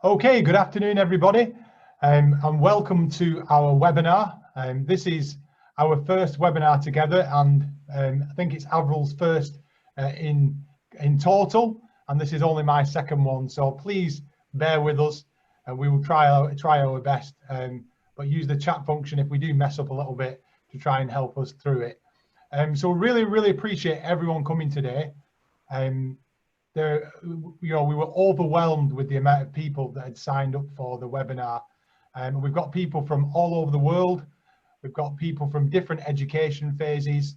Okay, good afternoon, everybody, and welcome to our webinar. This is our first webinar together, and I think it's Avril's first in total, and this is only my second one. So please bear with us, and we will try our best. But use the chat function if we do mess up a little bit to try and help us through it. So really appreciate everyone coming today. We were overwhelmed with the amount of people that had signed up for the webinar. We've got people from all over the world. We've got people from different education phases,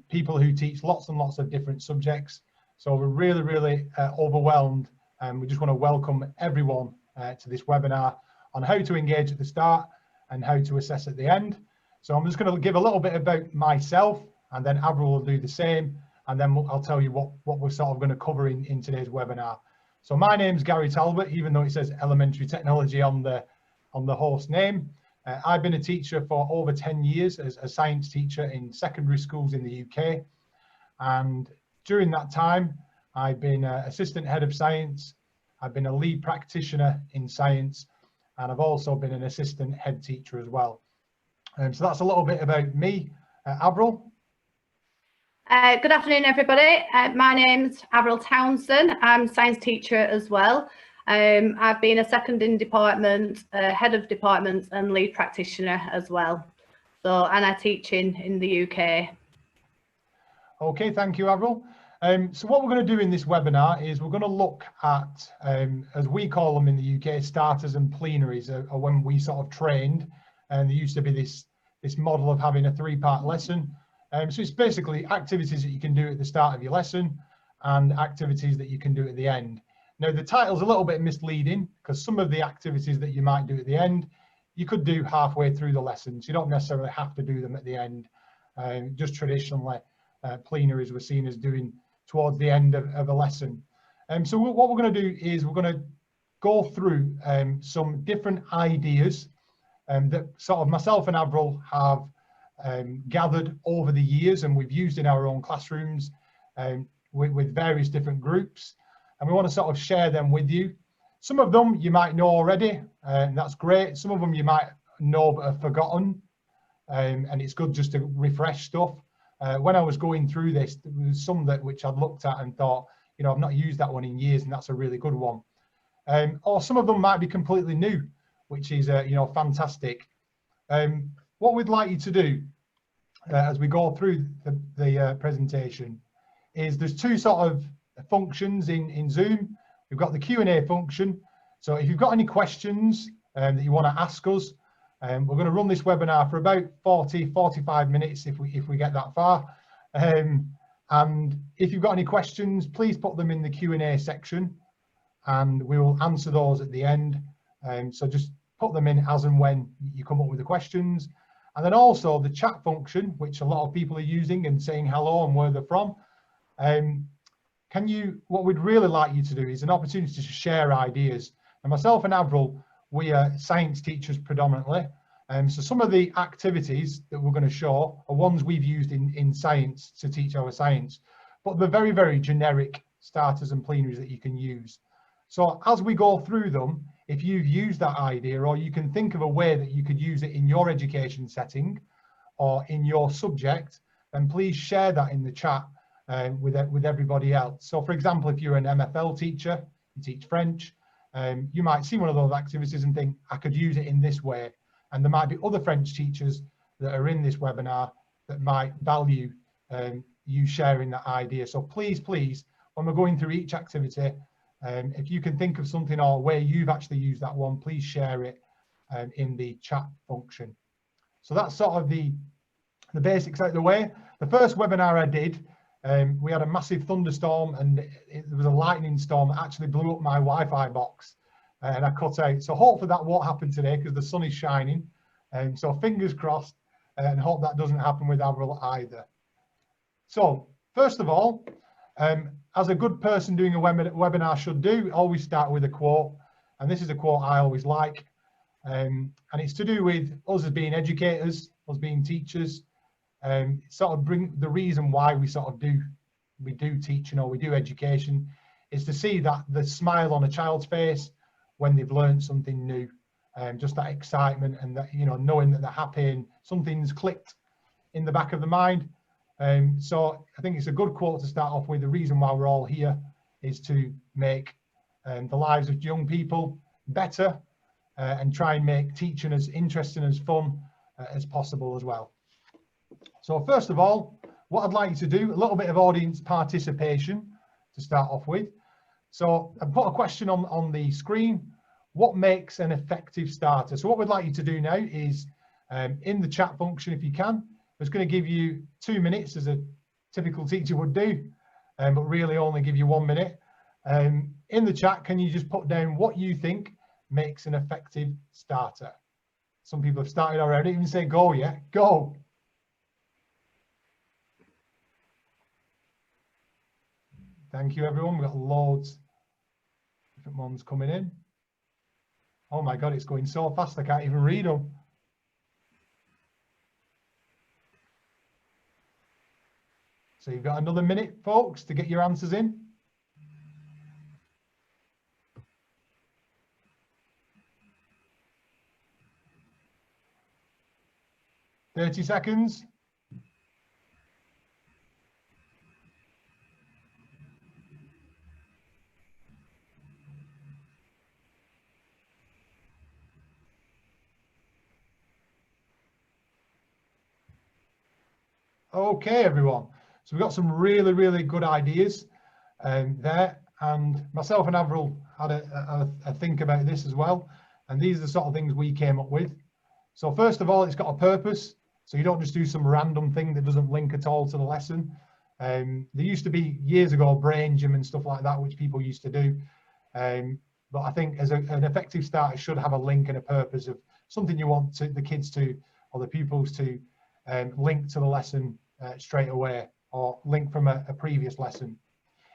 people who teach lots and lots of different subjects. So we're really overwhelmed, and we just want to welcome everyone to this webinar on how to engage at the start and how to assess at the end. So I'm just going to give a little bit about myself, and then Avril will do the same. And then I'll tell you what we're sort of going to cover in today's webinar. So my name's Gary Talbot, even though it says elementary technology on the host name. I've been a teacher for over 10 years as a science teacher in secondary schools in the UK. And during that time, I've been assistant head of science. I've been a lead practitioner in science, and I've also been an assistant head teacher as well. So that's a little bit about me. Avril? Good afternoon, everybody. My name's Avril Townson. I'm a science teacher as well. I've been a second in department, head of departments and lead practitioner as well. And I teach in the UK. Okay, thank you, Avril. So what we're going to do in this webinar is we're going to look at, as we call them in the UK, starters and plenaries, or when we sort of trained, and there used to be this model of having a three-part lesson. So it's basically activities that you can do at the start of your lesson and activities that you can do at the end. Now, the title's a little bit misleading because some of the activities that you might do at the end, you could do halfway through the lesson. So you don't necessarily have to do them at the end. Just traditionally, plenaries were seen as doing towards the end of a lesson. So what we're going to do is we're going to go through some different ideas that sort of myself and Avril have gathered over the years, and we've used in our own classrooms with various different groups, and we want to sort of share them with you. Some of them you might know already, and that's great. Some of them you might know but have forgotten, and it's good just to refresh stuff. When I was going through this, there was some which I'd looked at and thought, you know, I've not used that one in years, and that's a really good one. Or some of them might be completely new, which is you know, fantastic. What we'd like you to do as we go through the presentation is there's two sort of functions in Zoom. We've got the Q&A function. So if you've got any questions that you want to ask us, we're going to run this webinar for about 45 minutes if we get that far. And if you've got any questions, please put them in the Q&A section and we will answer those at the end. So just put them in as and when you come up with the questions. And then also the chat function, which a lot of people are using and saying hello and where they're from. What we'd really like you to do is an opportunity to share ideas. And myself and Avril, we are science teachers predominantly. So some of the activities that we're going to show are ones we've used in science to teach our science, but they're very generic starters and plenaries that you can use. So as we go through them, if you've used that idea, or you can think of a way that you could use it in your education setting or in your subject, then please share that in the chat with everybody else. So for example, if you're an MFL teacher, you teach French, you might see one of those activities and think, I could use it in this way. And there might be other French teachers that are in this webinar that might value you sharing that idea. So please, when we're going through each activity, if you can think of something or where you've actually used that one, please share it in the chat function. So that's sort of the basics out of the way. The first webinar I did, we had a massive thunderstorm and there was a lightning storm that actually blew up my Wi-Fi box and I cut out. So hopefully that won't happen today because the sun is shining. So fingers crossed, and hope that doesn't happen with Avril either. So first of all, as a good person doing a webinar should do, always start with a quote. And this is a quote I always like. And it's to do with us as being educators, us being teachers, sort of bring the reason why we do teaching or we do education is to see that the smile on a child's face when they've learned something new. Just that excitement and that, you know, knowing that they're happy and something's clicked in the back of the mind. So I think it's a good quote to start off with. The reason why we're all here is to make the lives of young people better and try and make teaching as interesting as fun as possible as well. So first of all, what I'd like you to do, a little bit of audience participation to start off with. So I put a question on the screen. What makes an effective starter? So what we'd like you to do now is in the chat function, if you can, it's going to give you 2 minutes as a typical teacher would do, but really only give you 1 minute. In the chat, can you just put down what you think makes an effective starter? Some people have started already. Even say go yet. Go. Thank you, everyone. We've got loads of different ones coming in. Oh my God, it's going so fast I can't even read them. So you've got another minute, folks, to get your answers in. "30 seconds. Okay, everyone. So we've got some really, really good ideas there. And myself and Avril had a think about this as well. And these are the sort of things we came up with. So first of all, it's got a purpose. So you don't just do some random thing that doesn't link at all to the lesson. There used to be years ago brain gym and stuff like that, which people used to do. But I think as an effective start, it should have a link and a purpose of something you want the kids to, or the pupils to link to the lesson straight away, or link from a previous lesson.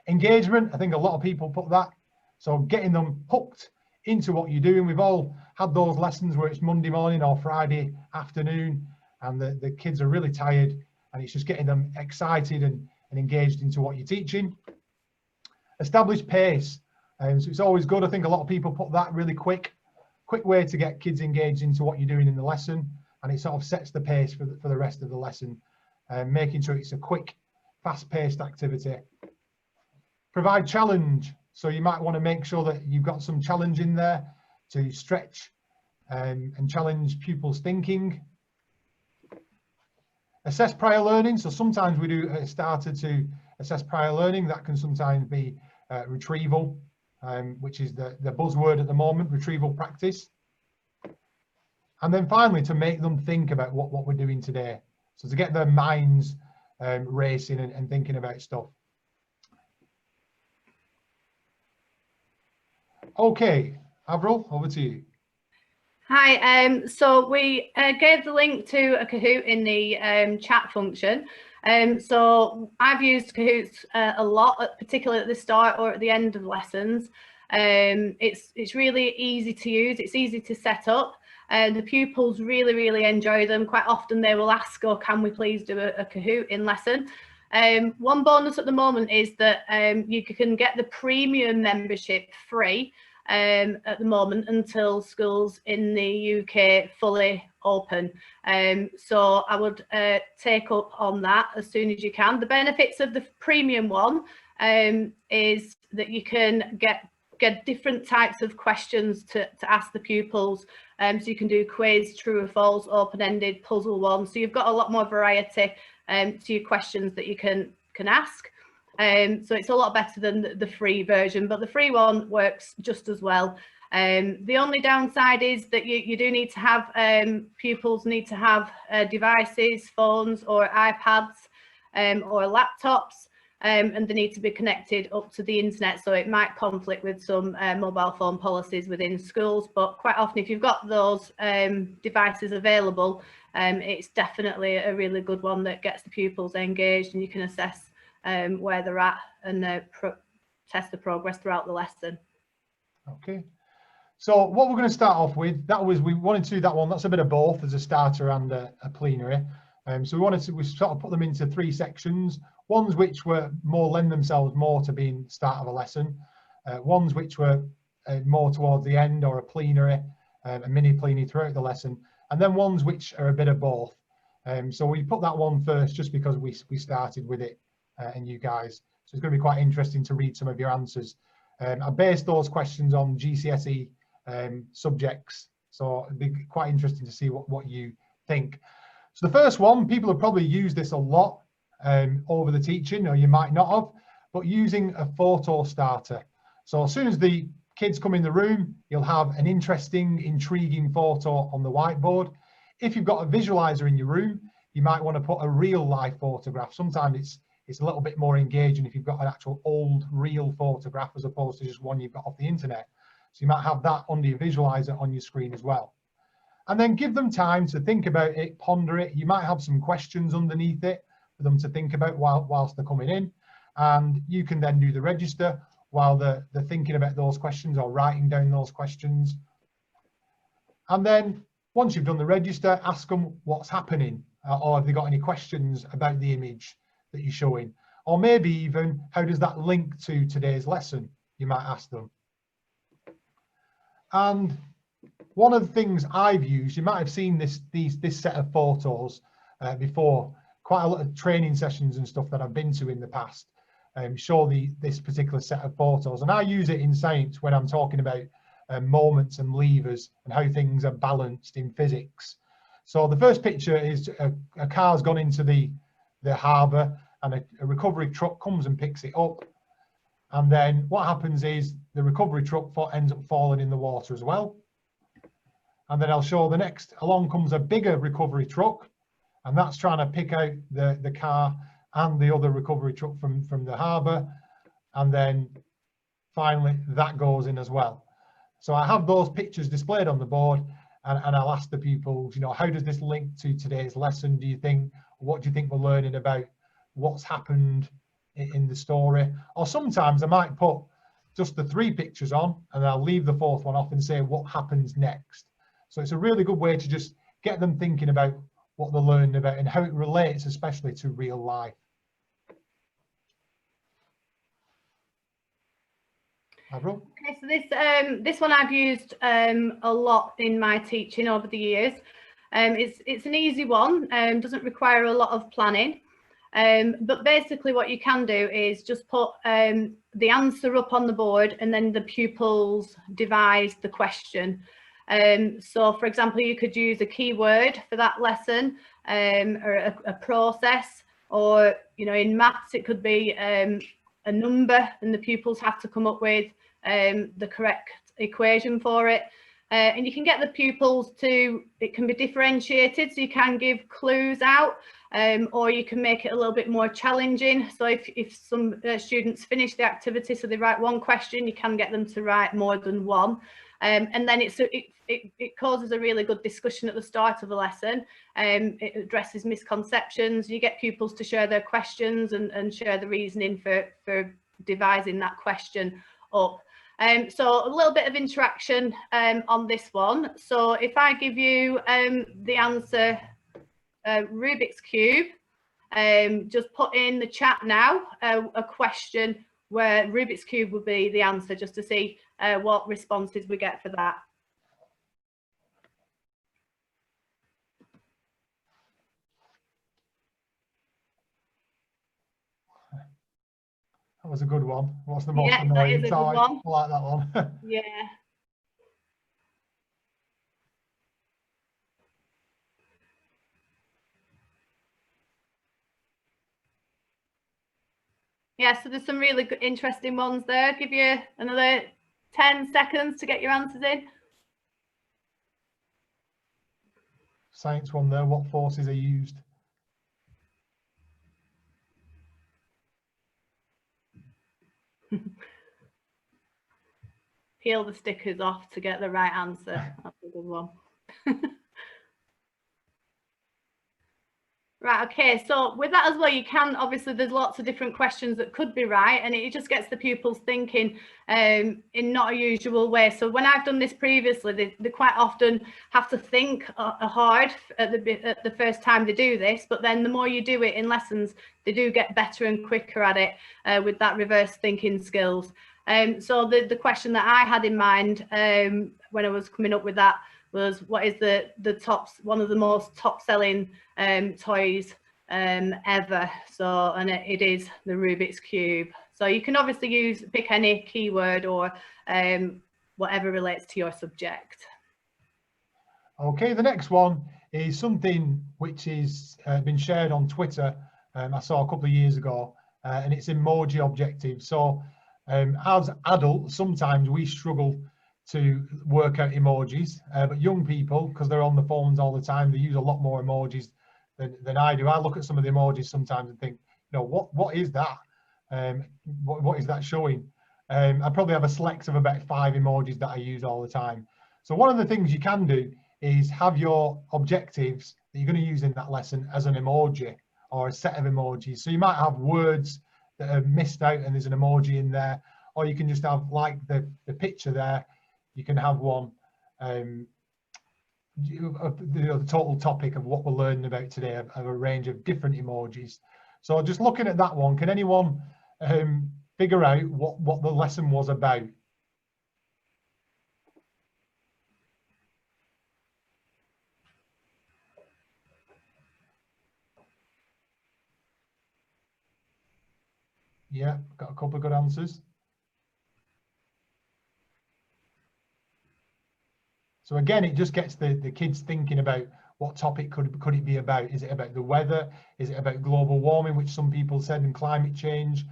Engagement, I think a lot of people put that. So getting them hooked into what you're doing. We've all had those lessons where it's Monday morning or Friday afternoon and the kids are really tired, and it's just getting them excited and engaged into what you're teaching. Establish pace. So it's always good. I think a lot of people put that really quick way to get kids engaged into what you're doing in the lesson, and it sort of sets the pace for the rest of the lesson, making sure it's a quick, fast-paced activity. Provide challenge. So you might want to make sure that you've got some challenge in there to stretch and challenge pupils' thinking. Assess prior learning. So sometimes we do a starter to assess prior learning. That can sometimes be retrieval, which is the buzzword at the moment, retrieval practice. And then finally, to make them think about what we're doing today. So to get their minds racing and thinking about stuff. Okay, Avril, over to you. Hi, so we gave the link to a Kahoot in the chat function. So I've used Kahoots a lot, particularly at the start or at the end of lessons. It's really easy to use, it's easy to set up. The pupils really enjoy them. Quite often they will ask, oh, can we please do a Kahoot in lesson? One bonus at the moment is that you can get the premium membership free at the moment until schools in the UK fully open. So I would take up on that as soon as you can. The benefits of the premium one is that you can get different types of questions to ask the pupils. So you can do quiz, true or false, open-ended, puzzle one. So you've got a lot more variety to your questions that you can ask. So it's a lot better than the free version, but the free one works just as well. The only downside is that you do need to have, pupils need to have devices, phones or iPads or laptops, and they need to be connected up to the internet, so it might conflict with some mobile phone policies within schools. But quite often, if you've got those devices available, it's definitely a really good one that gets the pupils engaged, and you can assess where they're at and test the progress throughout the lesson. Okay, so what we're going to start off with, we wanted to do that one. That's a bit of both, as a starter and a plenary. So we sort of put them into 3 sections. Ones which were lend themselves more to being start of a lesson. Ones which were more towards the end, or a plenary, a mini plenary throughout the lesson, and then ones which are a bit of both. So we put that one first just because we started with it and you guys. So it's going to be quite interesting to read some of your answers. I based those questions on GCSE subjects, so it'd be quite interesting to see what you think. So the first one, people have probably used this a lot over the teaching, or you might not have, but using a photo starter. So as soon as the kids come in the room, you'll have an interesting, intriguing photo on the whiteboard. If you've got a visualizer in your room, you might want to put a real life photograph. Sometimes it's a little bit more engaging if you've got an actual old real photograph as opposed to just one you've got off the internet. So you might have that under your visualizer on your screen as well. And then give them time to think about it, ponder it. You might have some questions underneath it for them to think about whilst they're coming in. And you can then do the register while they're thinking about those questions or writing down those questions. And then once you've done the register, ask them what's happening, or have they got any questions about the image that you're showing, or maybe even how does that link to today's lesson, you might ask them. And one of the things I've used, you might have seen this set of photos before. Quite a lot of training sessions and stuff that I've been to in the past show this particular set of photos, and I use it in science when I'm talking about moments and levers and how things are balanced in physics. So the first picture is a car's gone into the harbour, and a recovery truck comes and picks it up, and then what happens is the recovery truck ends up falling in the water as well. And then I'll show the next, along comes a bigger recovery truck, and that's trying to pick out the car and the other recovery truck from the harbour, and then finally that goes in as well. So I have those pictures displayed on the board, and I'll ask the pupils, you know, how does this link to today's lesson, do you think? What do you think we're learning about what's happened in the story? Or sometimes I might put just the 3 pictures on, and I'll leave the 4th one off and say what happens next. So it's a really good way to just get them thinking about what they're learning about and how it relates especially to real life. Avril? Okay, so this one I've used a lot in my teaching over the years. It's an easy one, doesn't require a lot of planning, but basically what you can do is just put the answer up on the board, and then the pupils devise the question. So for example, you could use a keyword for that lesson, or a process, or you know, in maths it could be a number, and the pupils have to come up with the correct equation for it. And you can get the pupils to, it can be differentiated, so you can give clues out, or you can make it a little bit more challenging. So if some students finish the activity, so they write one question, you can get them to write more than one. And then it causes a really good discussion at the start of the lesson. It addresses misconceptions. You get pupils to share their questions and share the reasoning for devising that question up. So a little bit of interaction on this one. So if I give you the answer, Rubik's Cube, just put in the chat now a question where Rubik's Cube would be the answer, just to see what responses we get for that. That was a good one. What's the most annoying? That is a good one. I like that one. Yeah. Yeah, so there's some really good, interesting ones there. I'll give you another 10 seconds to get your answers in. Science one there, what forces are used? Peel the stickers off to get the right answer. That's a good one. Right, okay, so with that as well, you can, obviously there's lots of different questions that could be right, and it just gets the pupils thinking in not a usual way. So when I've done this previously, they quite often have to think hard at the first time they do this, but then the more you do it in lessons, they do get better and quicker at it with that reverse thinking skills. So the question that I had in mind when I was coming up with that was, what is one of the most top selling toys ever? So, and it is the Rubik's Cube. So you can obviously pick any keyword or whatever relates to your subject. Okay, the next one is something which is been shared on Twitter. I saw a couple of years ago, and it's emoji objectives. So as adults, sometimes we struggle to work out emojis, but young people, because they're on the phones all the time, they use a lot more emojis than I do. I look at some of the emojis sometimes and think, you know, what is that? What is that showing? I probably have a select of about 5 emojis that I use all the time. So one of the things you can do is have your objectives that you're going to use in that lesson as an emoji or a set of emojis. So you might have words that are missed out and there's an emoji in there, or you can just have, like the picture there, you can have one the total topic of what we're learning about today, of a range of different emojis. So just looking at that one, can anyone figure out what the lesson was about? Yeah, got a couple of good answers. So again, it just gets the kids thinking about what topic could it be about. Is it about the weather? Is it about global warming, which some people said, and climate change?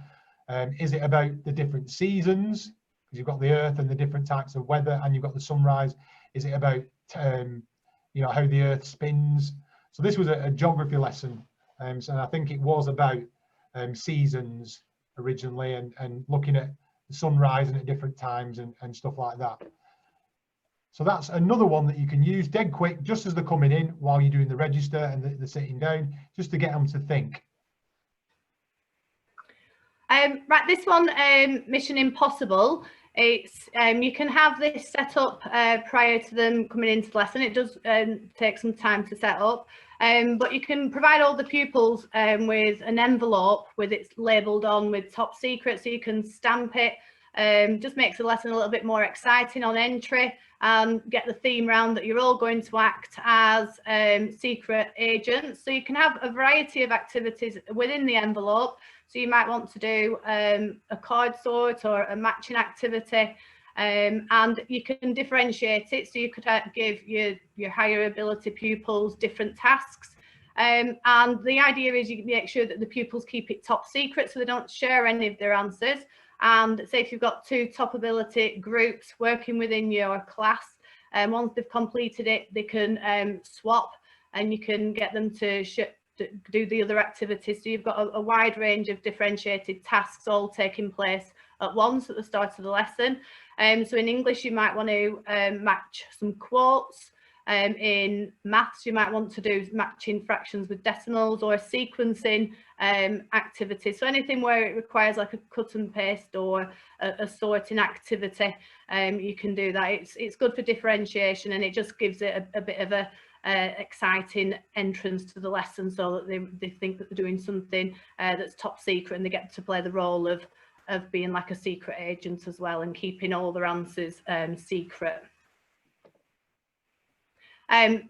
Is it about the different seasons? Because you've got the earth and the different types of weather, and you've got the sunrise. Is it about you know, how the earth spins? So this was a geography lesson, so I think it was about seasons originally, and looking at the sun rising at different times and stuff like that. So that's another one that you can use dead quick, just as they're coming in, while you're doing the register and they're sitting down, just to get them to think. Right, this one, Mission Impossible. It's you can have this set up prior to them coming into the lesson. It does take some time to set up, but you can provide all the pupils with an envelope with it labelled on with top secret, so you can stamp it. Just makes the lesson a little bit more exciting on entry, and get the theme round that you're all going to act as secret agents. So you can have a variety of activities within the envelope. So you might want to do a card sort or a matching activity, and you can differentiate it. So you could give your higher ability pupils different tasks. And the idea is you make sure that the pupils keep it top secret, so they don't share any of their answers. And say if you've got 2 top ability groups working within your class, and once they've completed it, they can swap, and you can get them to do the other activities. So you've got a wide range of differentiated tasks all taking place at once at the start of the lesson. So in English, you might want to match some quotes. In maths, you might want to do matching fractions with decimals, or a sequencing activity. So anything where it requires like a cut and paste or a sorting activity, you can do that. It's good for differentiation, and it just gives it a bit of a exciting entrance to the lesson, so that they think that they're doing something that's top secret, and they get to play the role of being like a secret agent as well, and keeping all their answers secret.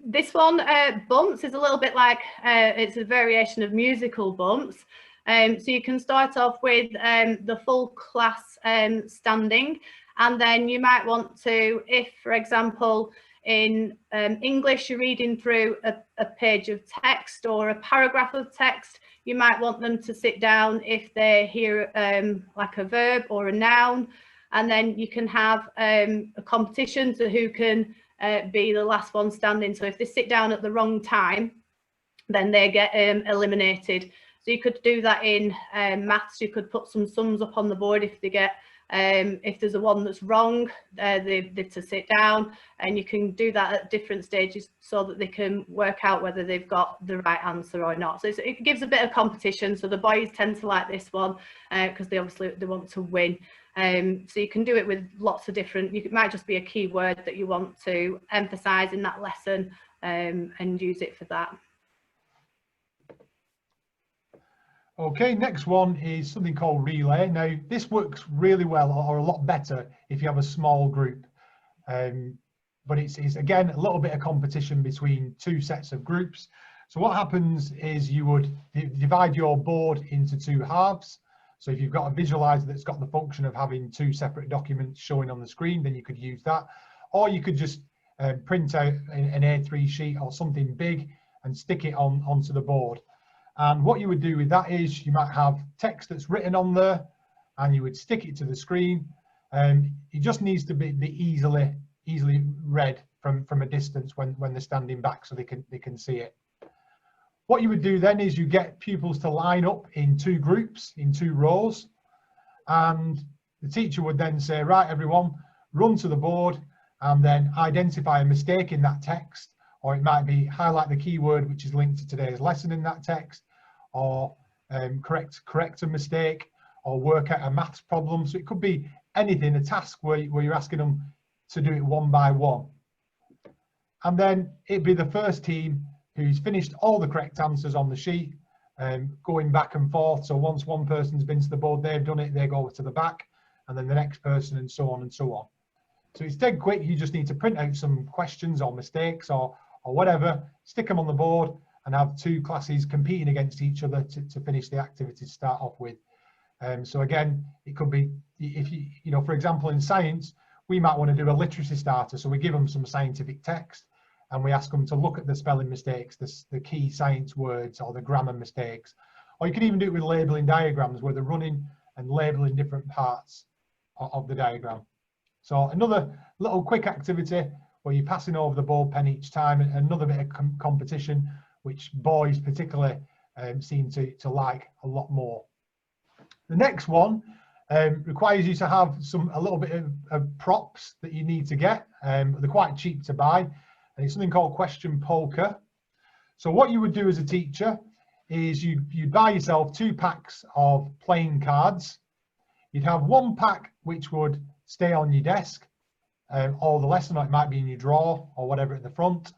This one, bumps, is a little bit like it's a variation of musical bumps. So you can start off with the full class standing, and then you might want to, if for example in English you're reading through a page of text or a paragraph of text, you might want them to sit down if they hear like a verb or a noun, and then you can have a competition to who can be the last one standing. So if they sit down at the wrong time, then they get eliminated. So you could do that in maths. You could put some sums up on the board if they get if there's a one that's wrong, they're to sit down, and you can do that at different stages so that they can work out whether they've got the right answer or not. So it gives a bit of competition. So the boys tend to like this one because they want to win. So you can do it with lots of different, it might just be a keyword that you want to emphasize in that lesson, and use it for that. Okay, next one is something called relay. Now, this works really well, or a lot better, if you have a small group. But it's again a little bit of competition between two sets of groups. So what happens is you would divide your board into two halves. So if you've got a visualizer that's got the function of having two separate documents showing on the screen, then you could use that. Or you could just print out an A3 sheet or something big and stick it onto the board. And what you would do with that is you might have text that's written on there and you would stick it to the screen. It just needs to be easily read from a distance when they're standing back, so they can see it. What you would do then is you get pupils to line up in two groups, in two rows, and the teacher would then say, right, everyone, run to the board and then identify a mistake in that text, or it might be highlight the keyword which is linked to today's lesson in that text, or correct a mistake, or work out a maths problem. So it could be anything, a task where you're asking them to do it one by one. And then it'd be the first team who's finished all the correct answers on the sheet, going back and forth. So once one person's been to the board, they've done it, they go to the back, and then the next person, and so on and so on. So it's dead quick. You just need to print out some questions or mistakes or whatever, stick them on the board, and have two classes competing against each other to finish the activity to start off with. So again, it could be, if you know, for example, in science, we might want to do a literacy starter. So we give them some scientific text and we ask them to look at the spelling mistakes, the key science words, or the grammar mistakes. Or you can even do it with labeling diagrams where they're running and labeling different parts of the diagram. So another little quick activity where you're passing over the ball pen each time, and another bit of competition, which boys particularly seem to like a lot more. The next one requires you to have a little bit of props that you need to get. They're quite cheap to buy, and it's something called question poker. So what you would do as a teacher is you'd buy yourself 2 packs of playing cards. You'd have 1 pack which would stay on your desk all the lesson, or it might be in your drawer or whatever at the front.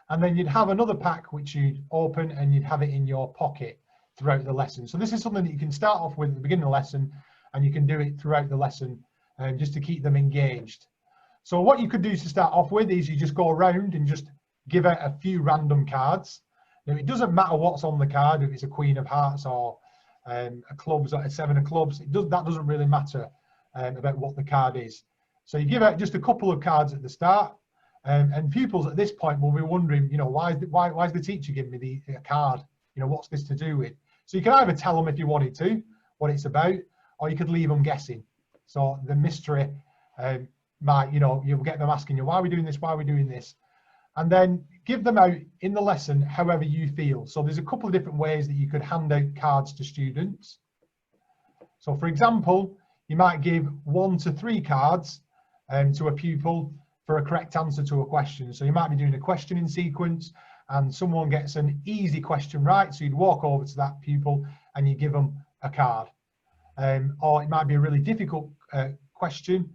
And then you'd have another pack which you'd open and you'd have it in your pocket throughout the lesson. So this is something that you can start off with at the beginning of the lesson, and you can do it throughout the lesson just to keep them engaged. So what you could do to start off with is you just go around and just give out a few random cards. Now it doesn't matter what's on the card, if it's a Queen of Hearts or a clubs or a 7 of clubs, that doesn't really matter about what the card is. So you give out just a couple of cards at the start, and pupils at this point will be wondering, you know, why is the teacher giving me a card? You know, what's this to do with? So you can either tell them if you wanted to what it's about, or you could leave them guessing. So the mystery might, you know, you'll get them asking you, why are we doing this? Why are we doing this? And then give them out in the lesson however you feel. So there's a couple of different ways that you could hand out cards to students. So for example, you might give 1 to 3 cards to a pupil for a correct answer to a question. So you might be doing a questioning sequence and someone gets an easy question right, so you'd walk over to that pupil and you give them a card. Or it might be a really difficult question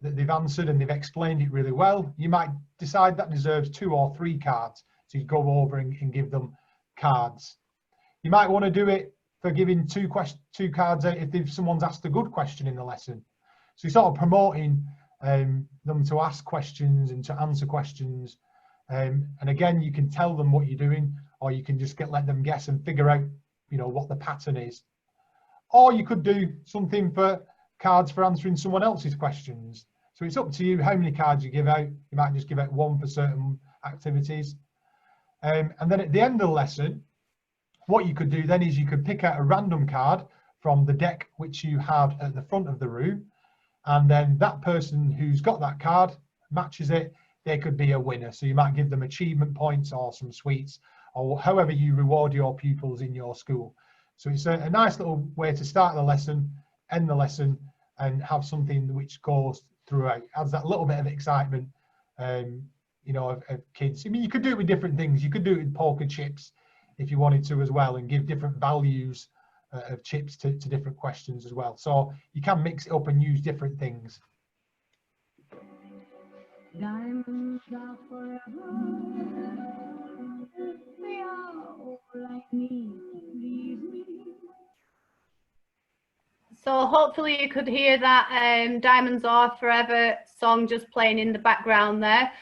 that they've answered and they've explained it really well. You might decide that deserves 2 or 3 cards, so you go over and give them cards. You might want to do it for giving 2 cards out if someone's asked a good question in the lesson. So you're sort of promoting them to ask questions and to answer questions. And again, you can tell them what you're doing, or you can just let them guess and figure out, you know, what the pattern is. Or you could do something for cards for answering someone else's questions. So it's up to you how many cards you give out. You might just give out 1 for certain activities. And then at the end of the lesson, what you could do then is you could pick out a random card from the deck which you have at the front of the room, and then that person who's got that card matches it, they could be a winner. So you might give them achievement points or some sweets, or however you reward your pupils in your school. So it's a nice little way to start the lesson, end the lesson, and have something which goes throughout, adds that little bit of excitement, you know, of kids. I mean, you could do it with different things. You could do it with poker chips if you wanted to as well, and give different values of chips to different questions as well. So you can mix it up and use different things. Diamonds are forever. They are all I need. Please me. So hopefully you could hear that Diamonds Are Forever song just playing in the background there.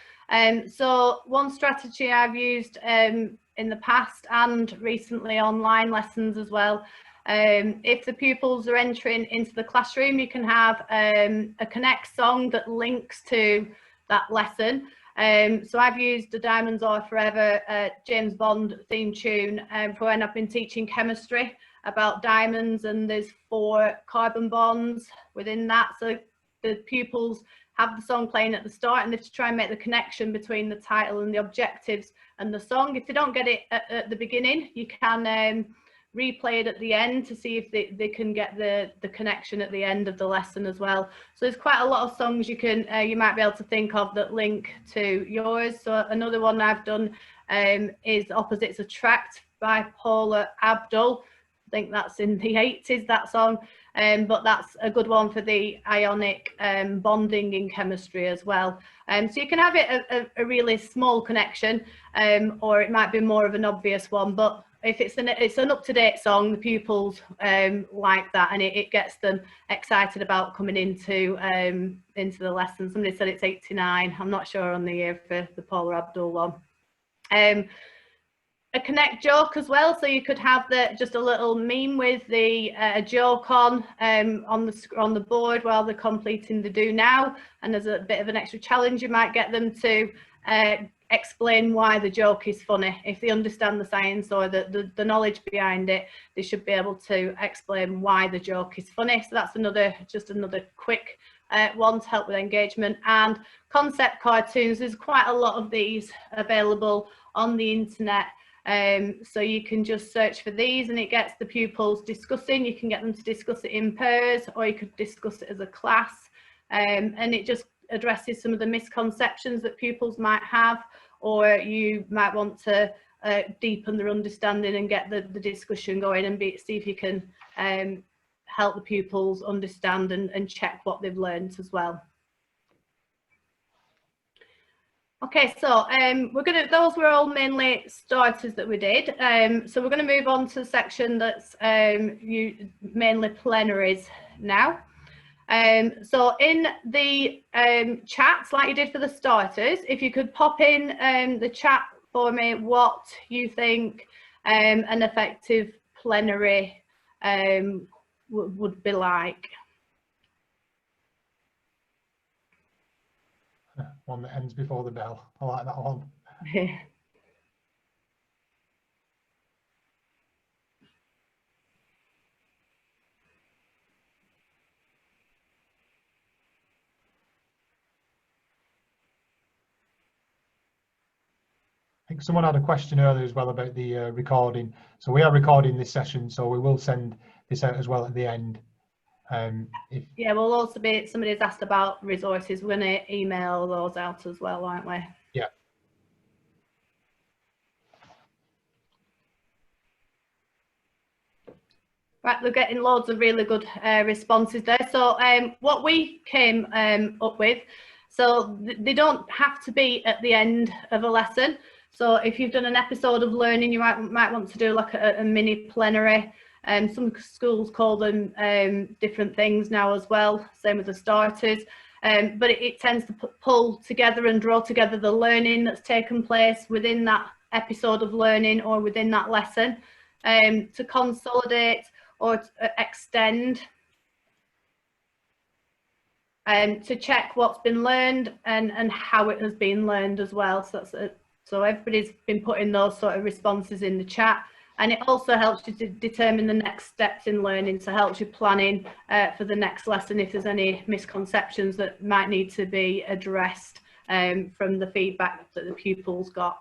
So one strategy I've used in the past and recently online lessons as well, if the pupils are entering into the classroom, you can have a connect song that links to that lesson. So I've used the Diamonds Are Forever James Bond theme tune for when I've been teaching chemistry about diamonds, and there's 4 carbon bonds within that. So the pupils have the song playing at the start, and they have to try and make the connection between the title and the objectives and the song. If they don't get it at the beginning, you can replay it at the end to see if they can get the connection at the end of the lesson as well. So there's quite a lot of songs you can you might be able to think of that link to yours. So another one I've done is Opposites Attract by Paula Abdul. I think that's in the 80s, that song, but that's a good one for the ionic bonding in chemistry as well. So you can have it a really small connection, or it might be more of an obvious one, but if it's an up-to-date song, the pupils like that, and it gets them excited about coming into the lesson. Somebody said it's 89. I'm not sure on the year for the Paula Abdul one. A connect joke as well, so you could have just a little meme with the joke on the board while they're completing the do now, and as a bit of an extra challenge, you might get them to explain why the joke is funny. If they understand the science or the knowledge behind it, they should be able to explain why the joke is funny. So that's just another quick one to help with engagement. And concept cartoons, there's quite a lot of these available on the internet. So you can just search for these and it gets the pupils discussing. You can get them to discuss it in pairs, or you could discuss it as a class, and it just addresses some of the misconceptions that pupils might have, or you might want to deepen their understanding and get the discussion going and see if you can help the pupils understand and check what they've learned as well. Okay, so those were all mainly starters that we did. So we're going to move on to the section that's mainly plenaries now. So in the chats, like you did for the starters, if you could pop in the chat for me what you think an effective plenary would be like. One that ends before the bell. I like that one. Yeah. I think someone had a question earlier as well about the recording. So we are recording this session, so we will send this out as well at the end. Yeah, we'll also be, somebody's asked about resources. We're going to email those out as well, aren't we? Yeah. Right, we're getting loads of really good responses there. So what we came up with, so they don't have to be at the end of a lesson. So if you've done an episode of learning, you might want to do like a mini plenary. Some schools call them different things now as well, same with the starters. But it tends to pull together and draw together the learning that's taken place within that episode of learning or within that lesson, to consolidate or to extend, to check what's been learned and how it has been learned as well. So so everybody's been putting those sort of responses in the chat. And it also helps you to determine the next steps in learning, so helps you planning for the next lesson if there's any misconceptions that might need to be addressed from the feedback that the pupils got.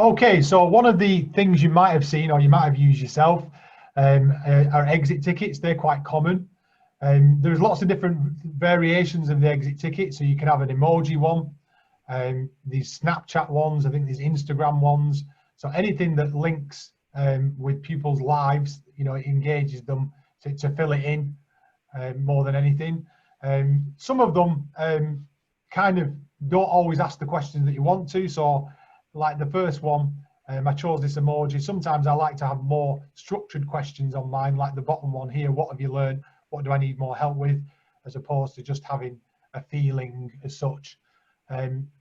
Okay, so one of the things you might have seen or you might have used yourself are exit tickets. They're quite common. There's lots of different variations of the exit ticket. So you can have an emoji one, these Snapchat ones, I think there's Instagram ones. So anything that links with pupils' lives, you know, it engages them to fill it in more than anything. Some of them kind of don't always ask the questions that you want to. So like the first one, I chose this emoji. Sometimes I like to have more structured questions on mine, like the bottom one here. What have you learned? What do I need more help with? As opposed to just having a feeling as such.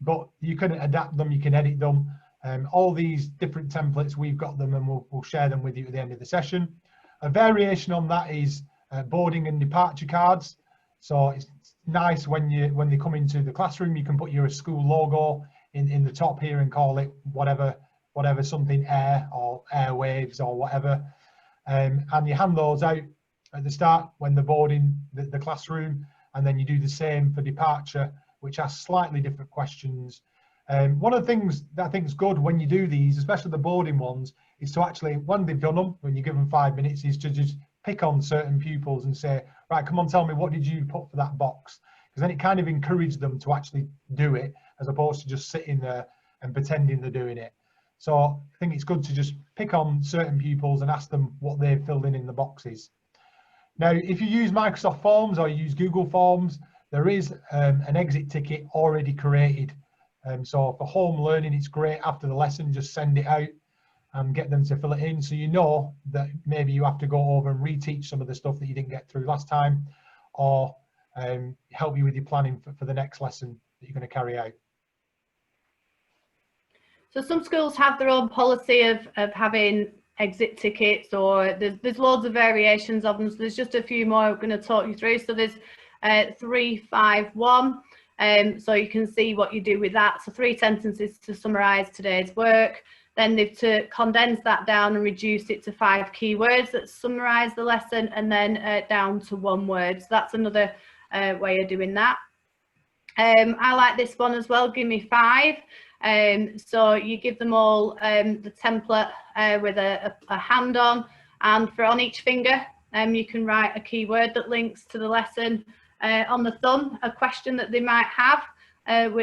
But you can adapt them, you can edit them. All these different templates, we've got them, and we'll share them with you at the end of the session. A variation on that is boarding and departure cards. So it's nice when they come into the classroom, you can put your school logo in the top here and call it whatever, something air or airwaves or whatever. And you hand those out at the start when they're boarding the classroom, and then you do the same for departure, which asks slightly different questions. One of the things that I think is good when you do these, especially the boarding ones, is to actually, when they've done them, when you give them 5 minutes, is to just pick on certain pupils and say, right, come on, tell me, what did you put for that box? Because then it kind of encourages them to actually do it, as opposed to just sitting there and pretending they're doing it. So I think it's good to just pick on certain pupils and ask them what they've filled in the boxes. Now, if you use Microsoft Forms or you use Google Forms, there is an exit ticket already created. So for home learning, it's great after the lesson, just send it out and get them to fill it in, so you know that maybe you have to go over and reteach some of the stuff that you didn't get through last time, or help you with your planning for the next lesson that you're going to carry out. So some schools have their own policy of having exit tickets, or there's loads of variations of them. So there's just a few more I'm going to talk you through. So there's 351. So you can see what you do with that. So 3 sentences to summarise today's work. Then they've to condense that down and reduce it to 5 keywords that summarise the lesson, and then down to 1 word. So that's another way of doing that. I like this one as well. Give me 5. So you give them all the template with a hand on, and on each finger you can write a keyword that links to the lesson. On the thumb, a question that they might have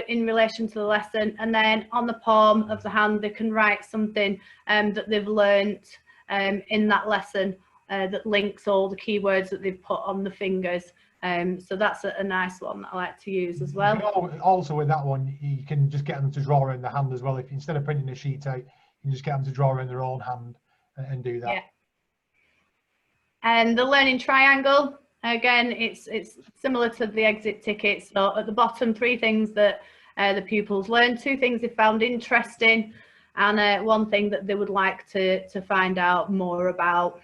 in relation to the lesson, and then on the palm of the hand they can write something that they've learnt in that lesson that links all the keywords that they've put on the fingers. So that's a nice one that I like to use as well. Also with that one, you can just get them to draw in the hand as well. If instead of printing a sheet out, you can just get them to draw in their own hand and do that. Yeah. And the learning triangle, again, it's similar to the exit tickets. So at the bottom, 3 things that the pupils learned, 2 things they found interesting, and 1 thing that they would like to find out more about.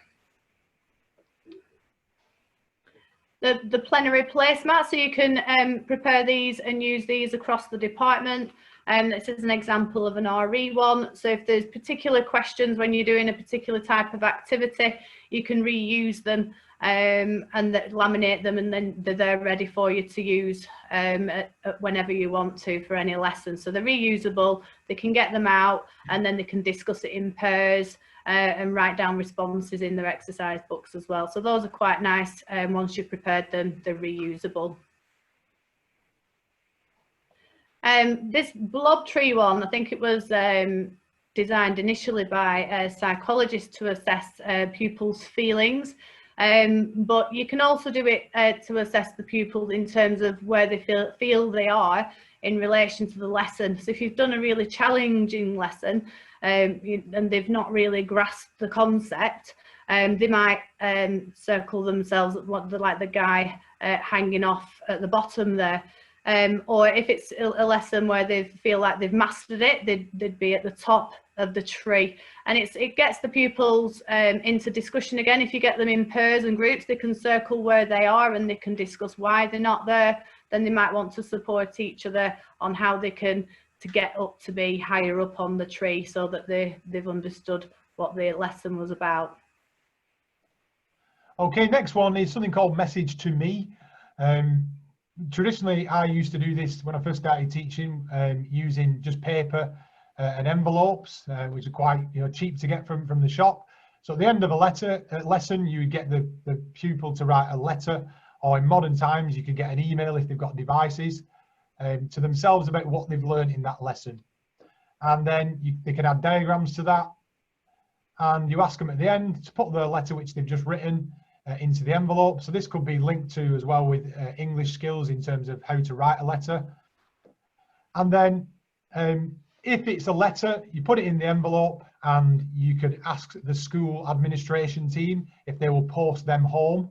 The plenary placemat, so you can prepare these and use these across the department. This is an example of an RE one. So if there's particular questions when you're doing a particular type of activity, you can reuse them and laminate them, and then they're there ready for you to use whenever you want to for any lesson. So they're reusable, they can get them out, and then they can discuss it in pairs and write down responses in their exercise books as well. So those are quite nice. Once you've prepared them, they're reusable. This blob tree one, I think it was designed initially by a psychologist to assess pupils' feelings. But you can also do it to assess the pupils in terms of where they feel they are in relation to the lesson. So if you've done a really challenging lesson and they've not really grasped the concept, they might circle themselves like the guy hanging off at the bottom there. Or if it's a lesson where they feel like they've mastered it, they'd be at the top of the tree. And it gets the pupils into discussion again. If you get them in pairs and groups, they can circle where they are and they can discuss why they're not there. Then they might want to support each other on how they can get up to be higher up on the tree, so that they've understood what the lesson was about. Okay, next one is something called Message to Me. Traditionally, I used to do this when I first started teaching, using just paper and envelopes, which are quite cheap to get from the shop. So at the end of a lesson, you would get the pupil to write a letter, or in modern times, you could get an email if they've got devices to themselves about what they've learned in that lesson. And then they can add diagrams to that, and you ask them at the end to put the letter which they've just written into the envelope. So this could be linked to as well with English skills in terms of how to write a letter. And then if it's a letter, you put it in the envelope, and you could ask the school administration team if they will post them home.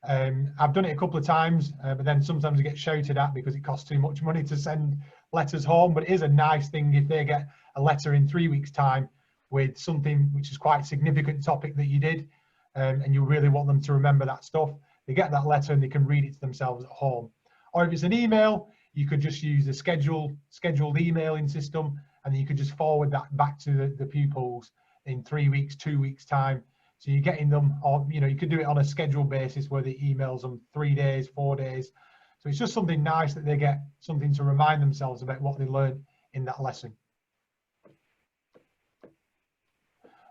I've done it a couple of times, but then sometimes I get shouted at because it costs too much money to send letters home. But it is a nice thing if they get a letter in 3 weeks' time with something which is quite a significant topic that you did, and you really want them to remember that stuff. They get that letter and they can read it to themselves at home. Or if it's an email, you could just use the scheduled emailing system, and you could just forward that back to the pupils in 3 weeks, 2 weeks' time. So you're getting them, or you could do it on a scheduled basis where the emails them 3 days, 4 days. So it's just something nice that they get something to remind themselves about what they learned in that lesson.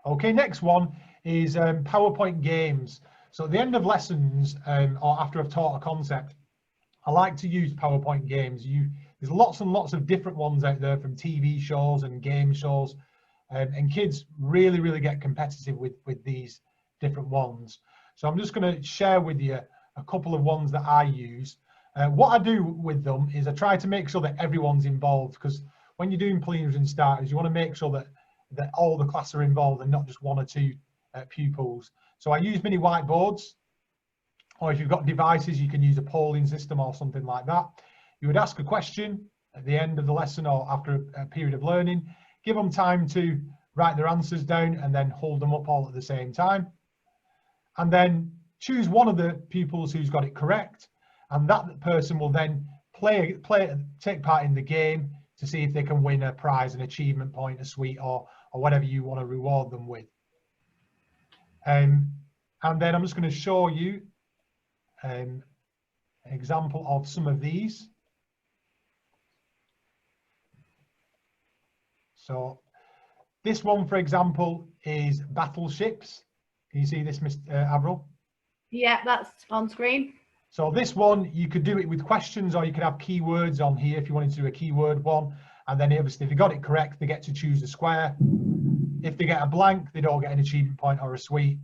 Okay, next one is PowerPoint games. So at the end of lessons, or after I've taught a concept, I like to use PowerPoint games. There's lots and lots of different ones out there from TV shows and game shows. And kids really get competitive with these different ones. So I'm just going to share with you a couple of ones that I use. What I do with them is I try to make sure that everyone's involved, because when you're doing plenaries and starters, you want to make sure that all the class are involved and not just one or two pupils. So I use mini whiteboards, or if you've got devices, you can use a polling system or something like that. You would ask a question at the end of the lesson or after a period of learning. Give them time to write their answers down and then hold them up all at the same time. And then choose one of the pupils who's got it correct, and that person will then take part in the game to see if they can win a prize, an achievement point, a sweet, or whatever you want to reward them with. And then I'm just going to show you an example of some of these. So this one, for example, is battleships. Can you see this, Mr. Avril? Yeah, that's on screen. So this one, you could do it with questions, or you could have keywords on here if you wanted to do a keyword one. And then obviously if they got it correct, they get to choose a square. If they get a blank, they don't get an achievement point or a sweet.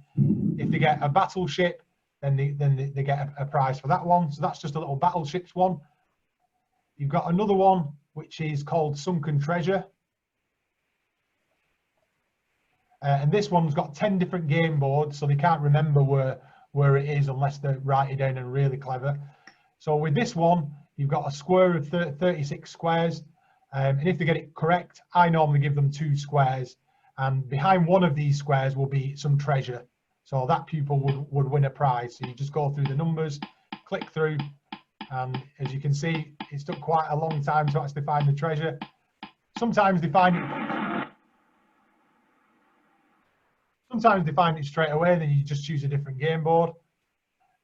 If they get a battleship, then they get a prize for that one. So that's just a little battleships one. You've got another one, which is called sunken treasure. And this one's got 10 different game boards, so they can't remember where it is unless they write it down and really clever. So with this one, you've got a square of 36 squares, and if they get it correct, I normally give them 2 squares, and behind one of these squares will be some treasure. So that pupil would win a prize. So you just go through the numbers, click through, and as you can see, it's took quite a long time to actually find the treasure. Sometimes they find it straight away, then you just choose a different game board.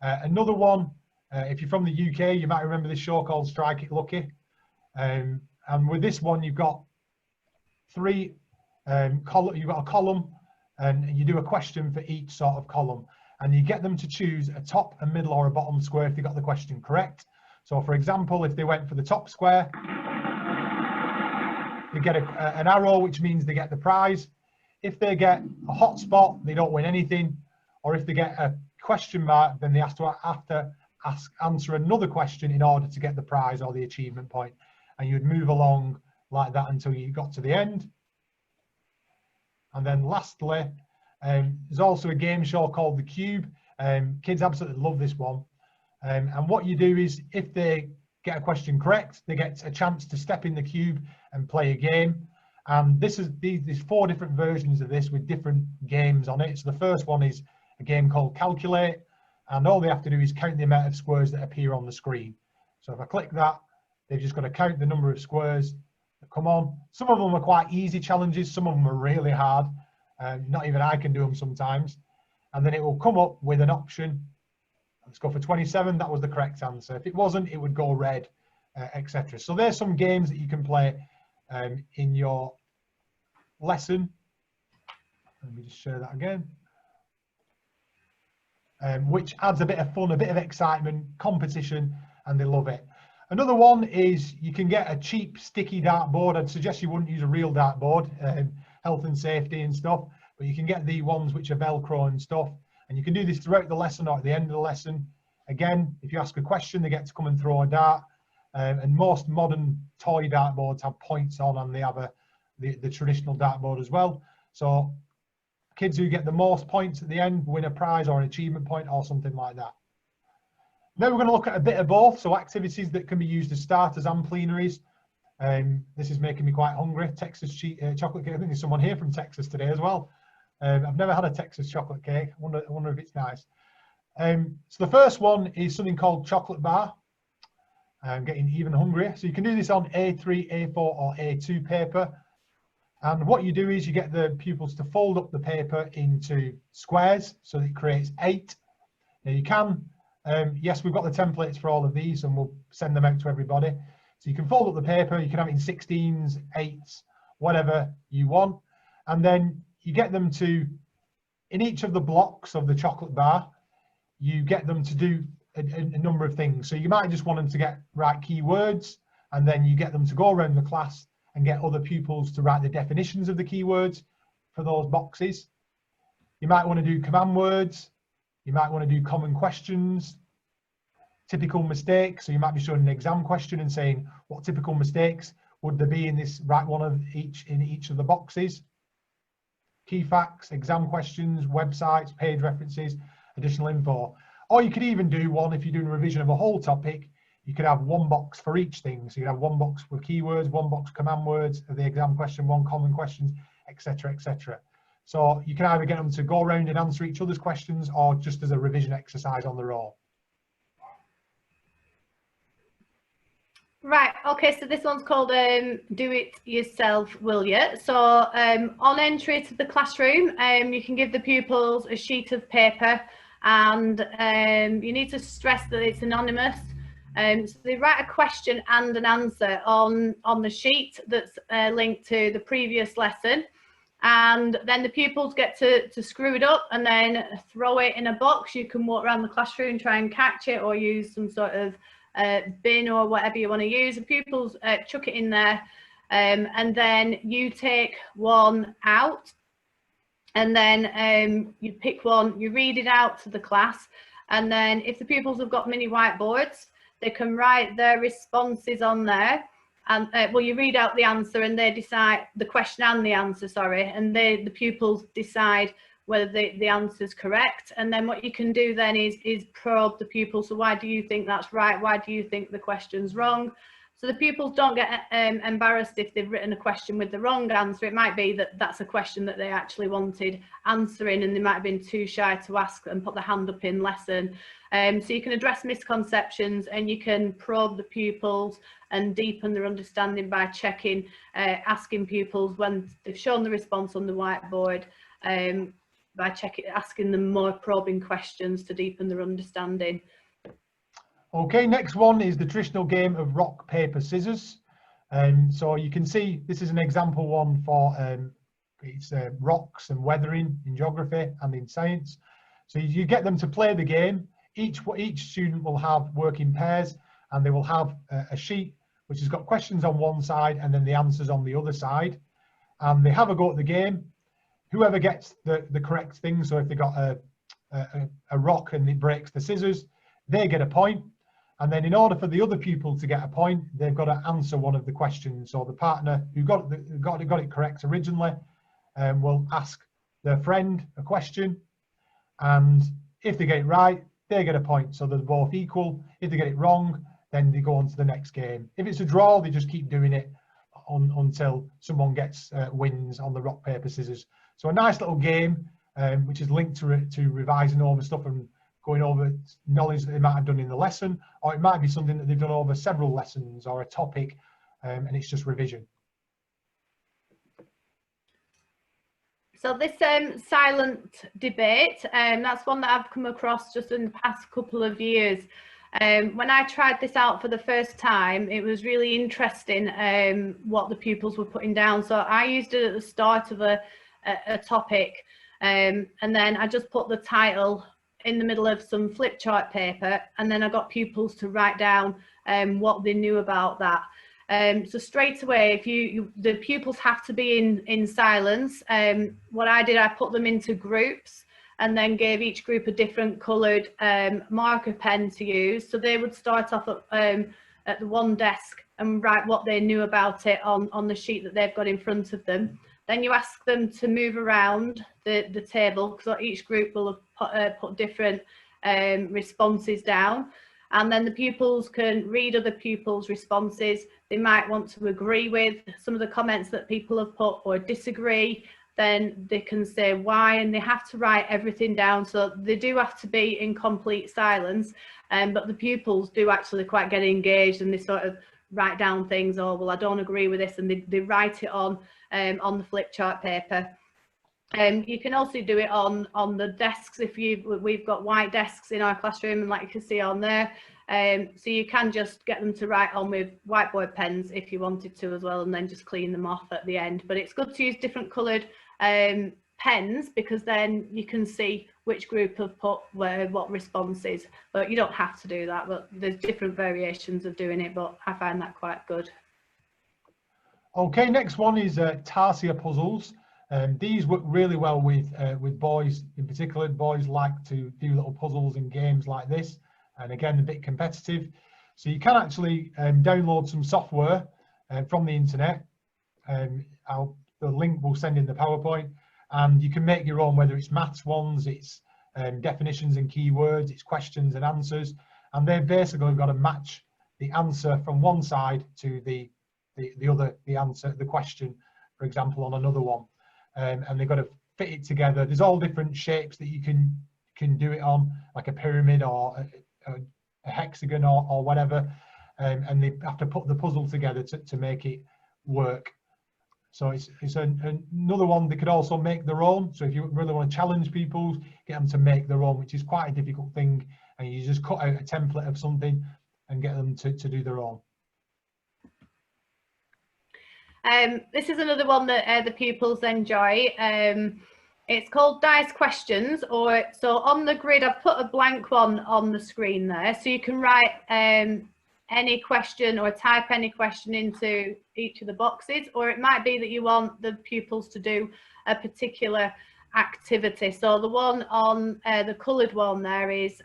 Another one, if you're from the UK, you might remember this show called Strike It Lucky. And with this one, you've got you've got a column, and you do a question for each sort of column. And you get them to choose a top, a middle, or a bottom square if they got the question correct. So for example, if they went for the top square, they get an arrow, which means they get the prize. If they get a hot spot, they don't win anything. Or if they get a question mark, then they have to answer another question in order to get the prize or the achievement point. And you'd move along like that until you got to the end. And then lastly, there's also a game show called The Cube. Kids absolutely love this one. And what you do is, if they get a question correct, they get a chance to step in the cube and play a game. And there's 4 different versions of this with different games on it. So the first one is a game called Calculate, and all they have to do is count the amount of squares that appear on the screen. So if I click that, they've just got to count the number of squares that come on. Some of them are quite easy challenges, some of them are really hard. Not even I can do them sometimes. And then it will come up with an option. Let's go for 27, that was the correct answer. If it wasn't, it would go red, etc. So there's some games that you can play in your lesson. Let me just share that again. Which adds a bit of fun, a bit of excitement, competition, and they love it. Another one is you can get a cheap sticky dartboard. I'd suggest you wouldn't use a real dartboard, health and safety and stuff, but you can get the ones which are Velcro and stuff, and you can do this throughout the lesson or at the end of the lesson. Again, if you ask a question, they get to come and throw a dart. And most modern toy dartboards have points on, and they have the traditional dartboard as well. So kids who get the most points at the end win a prize or an achievement point or something like that. Now we're going to look at a bit of both, so activities that can be used as starters and plenaries. This is making me quite hungry. Texas chocolate cake. I think there's someone here from Texas today as well. I've never had a Texas chocolate cake. I wonder if it's nice. So the first one is something called chocolate bar. I'm getting even hungrier. So you can do this on A3, A4 or A2 paper. And what you do is you get the pupils to fold up the paper into squares so that it creates 8. Now you can, yes, we've got the templates for all of these and we'll send them out to everybody. So you can fold up the paper, you can have it in 16s, 8s, whatever you want. And then you get them to, in each of the blocks of the chocolate bar, you get them to do a number of things. So you might just want them to get right keywords, and then you get them to go around the class and get other pupils to write the definitions of the keywords for those boxes. You might want to do command words. You might want to do common questions, typical mistakes. So you might be showing an exam question and saying, what typical mistakes would there be in this? Write one of each in each of the boxes. Key facts, exam questions, websites, page references, additional info. Or you could even do one, if you're doing a revision of a whole topic, you could have one box for each thing. So you have one box for keywords, one box command words of the exam question, one common questions, etc., etc. So you can either get them to go around and answer each other's questions or just as a revision exercise on their own. Right, okay, so this one's called Do It Yourself, Will You? So on entry to the classroom, you can give the pupils a sheet of paper, and you need to stress that it's anonymous. So they write a question and an answer on the sheet that's linked to the previous lesson, and then the pupils get to screw it up and then throw it in a box. You can walk around the classroom, try and catch it, or use some sort of bin or whatever you want to use. The pupils chuck it in there, and then you take one out, and then you pick one, you read it out to the class, and then if the pupils have got mini whiteboards, they can write their responses on there. And well, you read out the answer and they decide the question and the answer, sorry, and the pupils decide whether the answer is correct. And then what you can do then is probe the pupil. So why do you think that's right? Why do you think the question's wrong? So the pupils don't get embarrassed if they've written a question with the wrong answer. It might be that that's a question that they actually wanted answering and they might have been too shy to ask and put their hand up in lesson. So you can address misconceptions and you can probe the pupils and deepen their understanding by checking, asking pupils when they've shown the response on the whiteboard, by asking them more probing questions to deepen their understanding. Okay, next one is the traditional game of rock, paper, scissors. So you can see this is an example one for it's rocks and weathering in geography and in science. So you get them to play the game. Each student will have work in pairs, and they will have a sheet which has got questions on one side and then the answers on the other side. And they have a go at the game. Whoever gets the correct thing, so if they got a rock and it breaks the scissors, they get a point. And then in order for the other pupil to get a point, they've got to answer one of the questions. So the partner who got it correct originally will ask their friend a question, and if they get it right, they get a point. So they're both equal. If they get it wrong, then they go on to the next game. If it's a draw, they just keep doing it until someone gets wins on the rock, paper, scissors. So a nice little game, which is linked to revising over stuff and going over knowledge that they might have done in the lesson, or it might be something that they've done over several lessons or a topic, and it's just revision. So this silent debate, that's one that I've come across just in the past couple of years. When I tried this out for the first time, it was really interesting what the pupils were putting down. So I used it at the start of a topic, and then I just put the title in the middle of some flip chart paper, and then I got pupils to write down what they knew about that. So straight away, if the pupils have to be in silence. What I did, I put them into groups and then gave each group a different coloured marker pen to use. So they would start off at the one desk and write what they knew about it on the sheet that they've got in front of them. Then you ask them to move around the table, because each group will have put different responses down. And then the pupils can read other pupils' responses. They might want to agree with some of the comments that people have put or disagree. Then they can say why, and they have to write everything down. So they do have to be in complete silence. But the pupils do actually quite get engaged, and they sort of write down things. Oh, well, I don't agree with this, and they write it on the flip chart paper. You can also do it on the desks if we've got white desks in our classroom, and like you can see on there. So you can just get them to write on with whiteboard pens if you wanted to as well, and then just clean them off at the end. But it's good to use different coloured pens, because then you can see which group have put what responses. But you don't have to do that, but there's different variations of doing it, but I find that quite good. Okay, next one is tarsier puzzles. These work really well with boys in particular. Boys like to do little puzzles and games like this, and again, a bit competitive. So you can actually download some software from the internet. The link we'll send in the PowerPoint, and you can make your own, whether it's maths ones, it's definitions and keywords, it's questions and answers, and they've basically got to match the answer from one side to the answer, the question, for example, on another one. And they've got to fit it together. There's all different shapes that you can do it on, like a pyramid or a hexagon or whatever, and they have to put the puzzle together to make it work. So it's another one. They could also make their own. So if you really want to challenge people, get them to make their own, which is quite a difficult thing, and you just cut out a template of something and get them to do their own. This is another one that the pupils enjoy. It's called Dice Questions, so on the grid I've put a blank one on the screen there, so you can write any question or type any question into each of the boxes, or it might be that you want the pupils to do a particular activity. So the one on the coloured one there is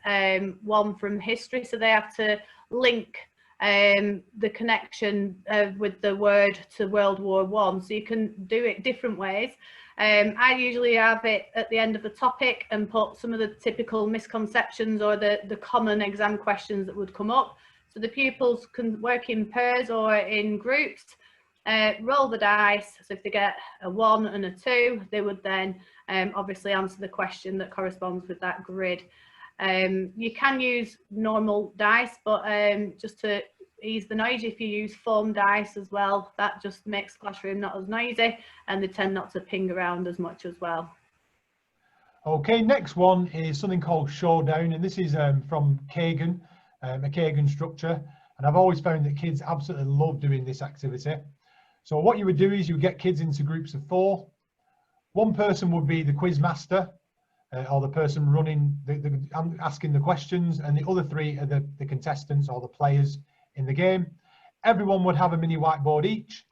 one from history, so they have to link the connection with the word to World War I. So you can do it different ways. I usually have it at the end of the topic and put some of the typical misconceptions or the common exam questions that would come up. So the pupils can work in pairs or in groups, roll the dice. So if they get a 1 and a 2, they would then obviously answer the question that corresponds with that grid. You can use normal dice, but just to ease the noise, if you use foam dice as well, that just makes the classroom not as noisy, and they tend not to ping around as much as well. Okay, next one is something called Showdown, and this is from Kagan, a Kagan structure, and I've always found that kids absolutely love doing this activity. So what you would do is you would get kids into groups of 4. One person would be the quiz master, or the person running, asking the questions, and the other 3 are the contestants or the players in the game. Everyone would have a mini whiteboard each.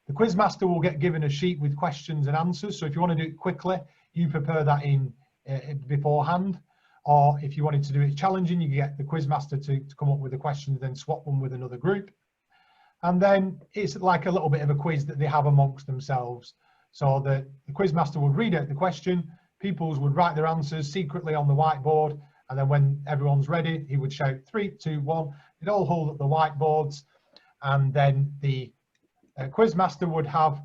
The quiz master will get given a sheet with questions and answers, so if you want to do it quickly, you prepare that in beforehand, or if you wanted to do it challenging, you get the quiz master to come up with the questions, then swap them with another group. And then it's like a little bit of a quiz that they have amongst themselves. So the quiz master would read out the question, pupils would write their answers secretly on the whiteboard, and then when everyone's ready, he would shout 3, 2, 1. They'd all hold up the whiteboards, and then the quiz master would have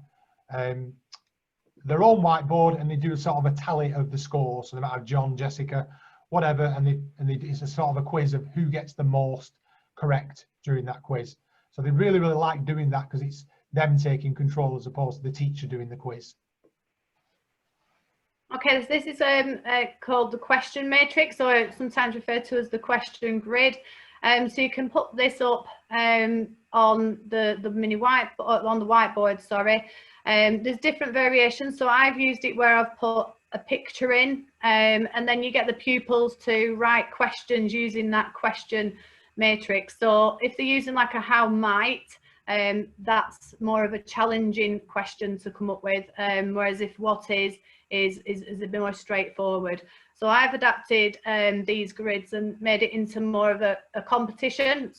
their own whiteboard, and they do sort of a tally of the score. So they might have John, Jessica, whatever, and it's a sort of a quiz of who gets the most correct during that quiz. So they really, really like doing that because it's them taking control as opposed to the teacher doing the quiz. Okay, so this is called the question matrix, or sometimes referred to as the question grid. So you can put this up on the mini whiteboard, on the whiteboard, sorry. There's different variations. So I've used it where I've put a picture in, and then you get the pupils to write questions using that question matrix. So if they're using like a how might, that's more of a challenging question to come up with, whereas if what is a bit more straightforward. So I've adapted these grids and made it into more of a competition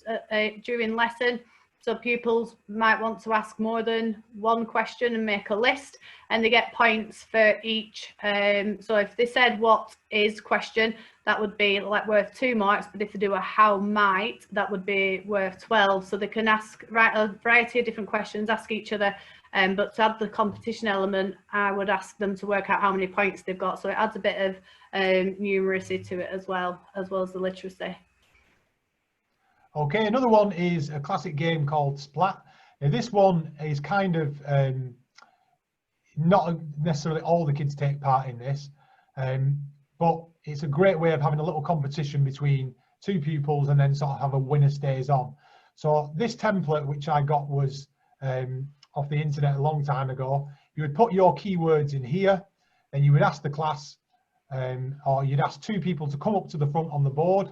during lesson. So pupils might want to ask more than one question and make a list, and they get points for each. So if they said what is question, that would be like worth 2 marks, but if they do a how might, that would be worth 12. So they can ask, write a variety of different questions, ask each other, but to add the competition element, I would ask them to work out how many points they've got. So it adds a bit of numeracy to it as well as the literacy. Okay, another one is a classic game called Splat. Now, this one is kind of not necessarily all the kids take part in this, but it's a great way of having a little competition between 2 pupils and then sort of have a winner stays on. So this template, which I got, was off the internet a long time ago. You would put your keywords in here, and you would ask the class, or you'd ask 2 people to come up to the front on the board,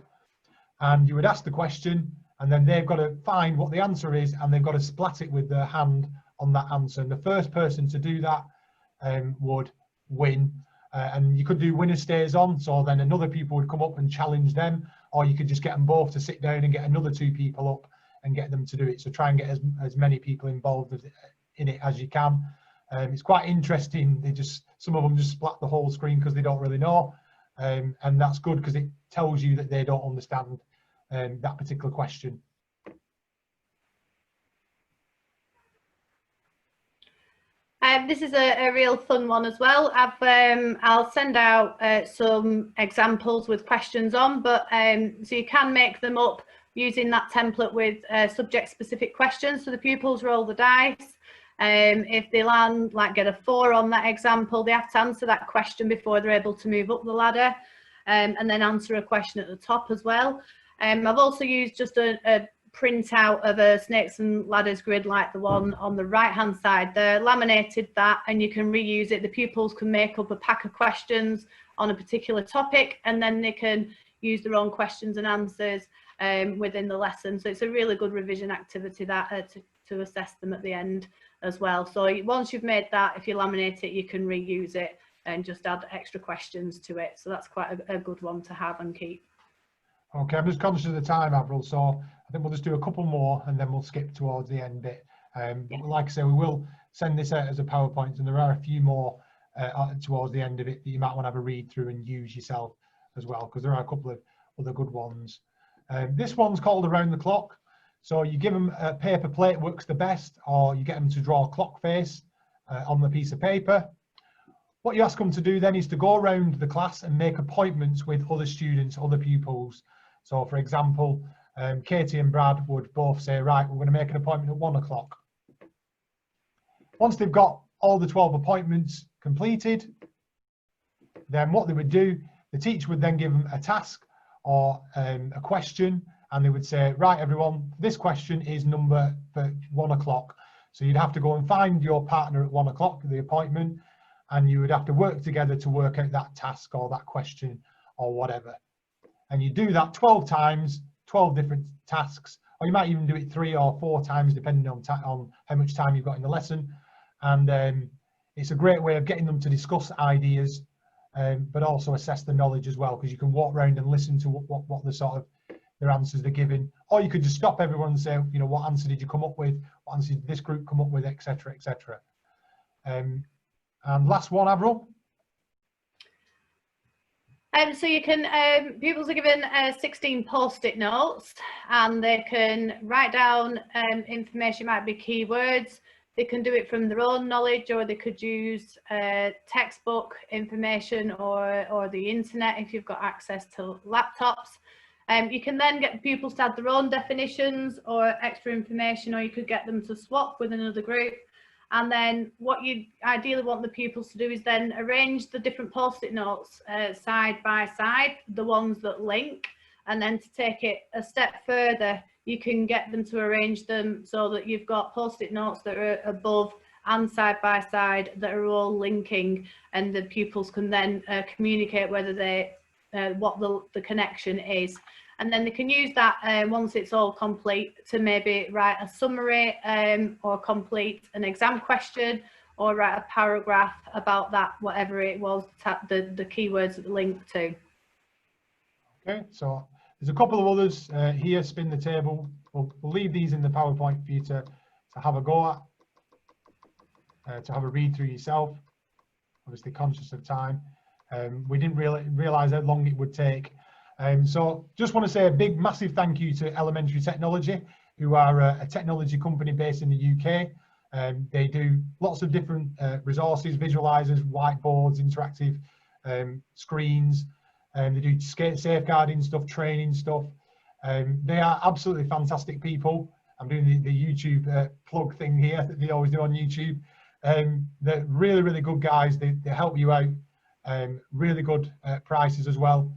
and you would ask the question, and then they've got to find what the answer is, and they've got to splat it with their hand on that answer. And the first person to do that would win. And you could do winner stays on, so then another people would come up and challenge them, or you could just get them both to sit down and get another 2 people up and get them to do it. So try and get as many people involved in it as you can. It's quite interesting. Some of them just splat the whole screen because they don't really know, and that's good because it tells you that they don't understand that particular question. This is a real fun one as well. I'll send out some examples with questions on, but so you can make them up using that template with subject-specific questions. So the pupils roll the dice. If they land, like get a 4 on that example, they have to answer that question before they're able to move up the ladder, and then answer a question at the top as well. I've also used just a printout of a snakes and ladders grid like the one on the right hand side. They're laminated that, and you can reuse it. The pupils can make up a pack of questions on a particular topic, and then they can use their own questions and answers within the lesson. So it's a really good revision activity that to assess them at the end as well. So once you've made that, if you laminate it, you can reuse it and just add extra questions to it. So that's quite a good one to have and keep. Okay, I'm just conscious of the time, Avril, so I think we'll just do a couple more and then we'll skip towards the end bit. But like I say, we will send this out as a PowerPoint, and there are a few more towards the end of it that you might want to have a read through and use yourself as well, because there are a couple of other good ones. This one's called Around the Clock. So you give them a paper plate, works the best, or you get them to draw a clock face on the piece of paper. What you ask them to do then is to go around the class and make appointments with other students, other pupils. So for example, Katie and Brad would both say, right, we're going to make an appointment at 1 o'clock. Once they've got all the 12 appointments completed, then what they would do, the teacher would then give them a task or a question, and they would say, right, everyone, this question is number for 1 o'clock. So you'd have to go and find your partner at 1 o'clock, the appointment, and you would have to work together to work out that task or that question or whatever. And you do that 12 times, 12 different tasks, or you might even do it 3 or 4 times depending on how much time you've got in the lesson. And it's a great way of getting them to discuss ideas, but also assess the knowledge as well, because you can walk around and listen to what the sort of their answers they're giving, or you could just stop everyone and say, you know, what answer did you come up with? What answer did this group come up with, etc., etc. And last one, Avril. So you can, pupils are given 16 post-it notes, and they can write down information, might be keywords. They can do it from their own knowledge, or they could use textbook information or the internet if you've got access to laptops. You can then get the pupils to add their own definitions or extra information, or you could get them to swap with another group. And then what you ideally want the pupils to do is then arrange the different post-it notes side by side, the ones that link, and then to take it a step further, you can get them to arrange them so that you've got post-it notes that are above and side by side that are all linking, and the pupils can then communicate whether they what the connection is. And then they can use that once it's all complete to maybe write a summary or complete an exam question, or write a paragraph about that, whatever it was, the keywords that linked to. Okay, so there's a couple of others here. Spin the table we'll leave these in the PowerPoint for you to have a go at, to have a read through yourself, obviously conscious of time. We didn't really realise how long it would take. So just want to say a big, massive thank you to Elementary Technology, who are a technology company based in the UK. They do lots of different resources, visualizers, whiteboards, interactive screens. They do safeguarding stuff, training stuff. They are absolutely fantastic people. I'm doing the YouTube plug thing here that they always do on YouTube. They're really, really good guys. They help you out. Really good prices as well.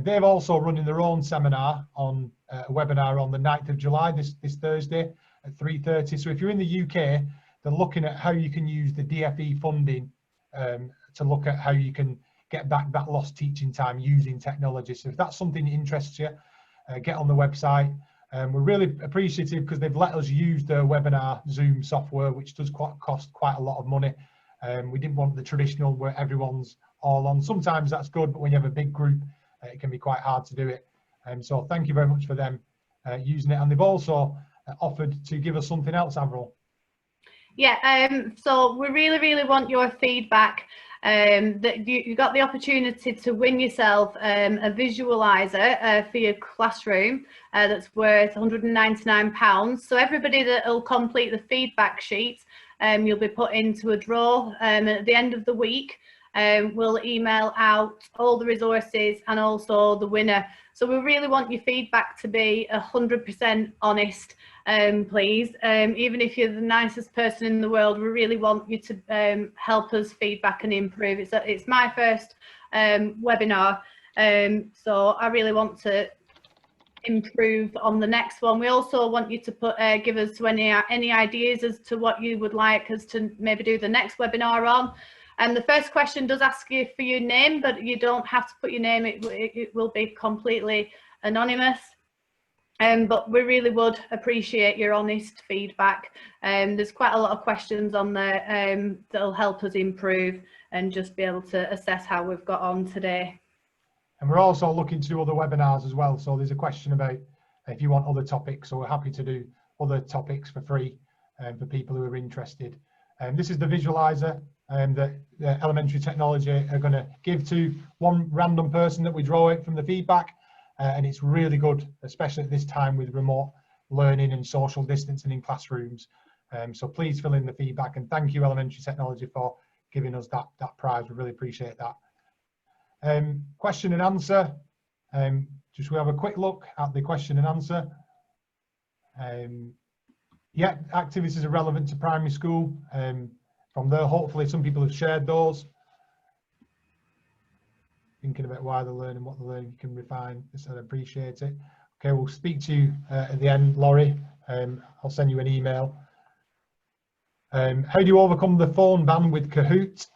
They're also running their own seminar on a webinar on the 9th of July, this Thursday at 3:30. So if you're in the UK, they're looking at how you can use the DFE funding to look at how you can get back that lost teaching time using technology. So if that's something that interests you, get on the website. We're really appreciative because they've let us use the webinar Zoom software, which does cost quite a lot of money. We didn't want the traditional where everyone's all on. Sometimes that's good, but when you have a big group, it can be quite hard to do it. So thank you very much for them using it. And they've also offered to give us something else, Avril. Yeah, so we really, really want your feedback. That you got the opportunity to win yourself a visualizer for your classroom that's worth £199. So everybody that will complete the feedback sheet, you'll be put into a draw, and at the end of the week, we'll email out all the resources and also the winner. So we really want your feedback to be 100% honest, please. Even if you're the nicest person in the world, we really want you to help us feedback and improve. It's my first webinar, so I really want to improve on the next one. We also want you to give us any ideas as to what you would like us to maybe do the next webinar on. And the first question does ask you for your name, but you don't have to put your name. It will be completely anonymous. But we really would appreciate your honest feedback. There's quite a lot of questions on there that'll help us improve and just be able to assess how we've got on today. And we're also looking to do other webinars as well. So there's a question about if you want other topics, so we're happy to do other topics for free for people who are interested. This is the visualizer that Elementary Technology are going to give to one random person that we draw it from the feedback, and it's really good, especially at this time with remote learning and social distancing in classrooms. So please fill in the feedback, and thank you Elementary Technology for giving us that prize. We really appreciate that. Question and answer. Just we have a quick look at the question and answer. Yeah, activities are relevant to primary school. From there, hopefully some people have shared those. Thinking about why they're learning, what they're learning, you can refine this, I appreciate it. Okay, we'll speak to you at the end, Laurie. I'll send you an email. How do you overcome the phone ban with Kahoot?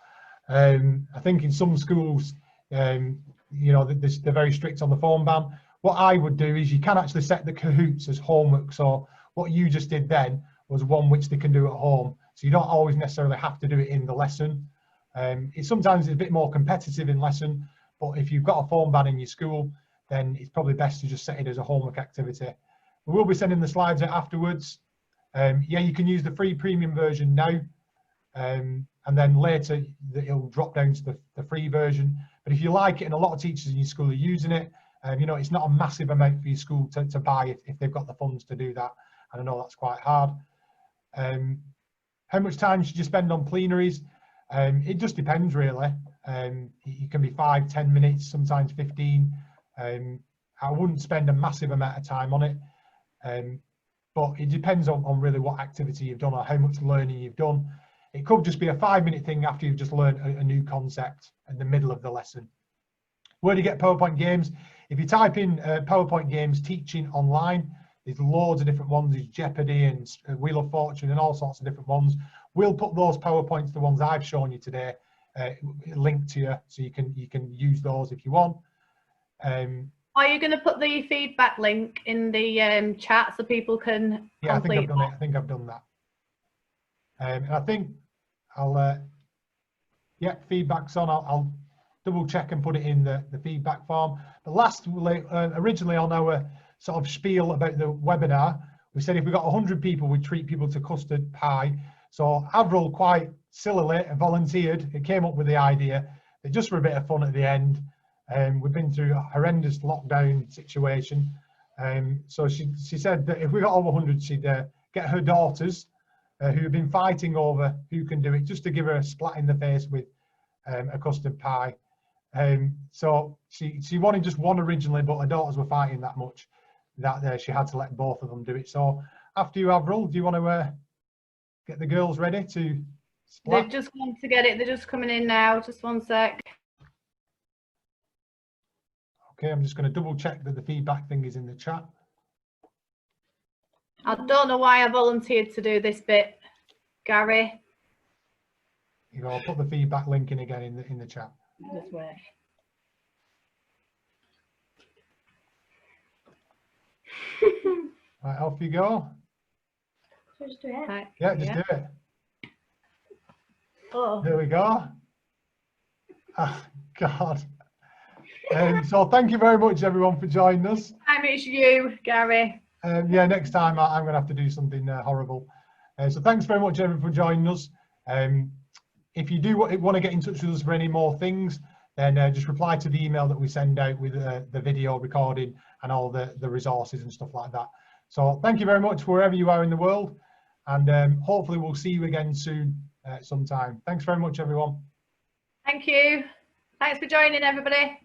I think in some schools, you know, they're very strict on the phone ban. What I would do is you can actually set the Kahoots as homework. So what you just did then was one which they can do at home. So you don't always necessarily have to do it in the lesson. Sometimes it's a bit more competitive in lesson, but if you've got a phone ban in your school, then it's probably best to just set it as a homework activity. We will be sending the slides out afterwards. Yeah, you can use the free premium version now, and then later it'll drop down to the free version. But if you like it, and a lot of teachers in your school are using it, you know, it's not a massive amount for your school to buy if they've got the funds to do that. And I know that's quite hard. How much time should you spend on plenaries? It just depends really. It can be 5-10 minutes, sometimes 15. I wouldn't spend a massive amount of time on it, but it depends on really what activity you've done or how much learning you've done. It could just be a 5-minute thing after you've just learned a new concept in the middle of the lesson. Where do you get PowerPoint games? If you type in PowerPoint games teaching online, there's loads of different ones. There's Jeopardy and Wheel of Fortune and all sorts of different ones. We'll put those PowerPoints, the ones I've shown you today, linked to you, so you can use those if you want. Are you going to put the feedback link in the chat so people can Yeah, complete I think I've done it. I think I've done that. And I think I'll, yeah, feedback's on. I'll double check and put it in the feedback form. But originally on our sort of spiel about the webinar, we said if we got 100 people, we'd treat people to custard pie. So Avril quite sillily volunteered. It came up with the idea, just for a bit of fun at the end. We've been through a horrendous lockdown situation. So she said that if we got over 100, she'd get her daughters who have been fighting over who can do it, just to give her a splat in the face with a custard pie. So she wanted just one originally, but her daughters were fighting that much that she had to let both of them do it. So after you, Avril, do you want to get the girls ready to splat? They've just gone to get it. They're just coming in now. Just one sec. Okay, I'm just going to double check that the feedback thing is in the chat. I don't know why I volunteered to do this bit, Gary. You know, I'll put the feedback link in again in the chat. This way. Right, off you go. Just do it. Right. Yeah, just do it. Oh. There we go. Oh, God. So thank you very much, everyone, for joining us. Time it's you, Gary. Yeah, next time I'm going to have to do something horrible. So thanks very much, everyone, for joining us. If you do want to get in touch with us for any more things, then just reply to the email that we send out with the video recording and all the resources and stuff like that. So thank you very much wherever you are in the world, and hopefully we'll see you again soon sometime. Thanks very much, everyone. Thank you. Thanks for joining, everybody.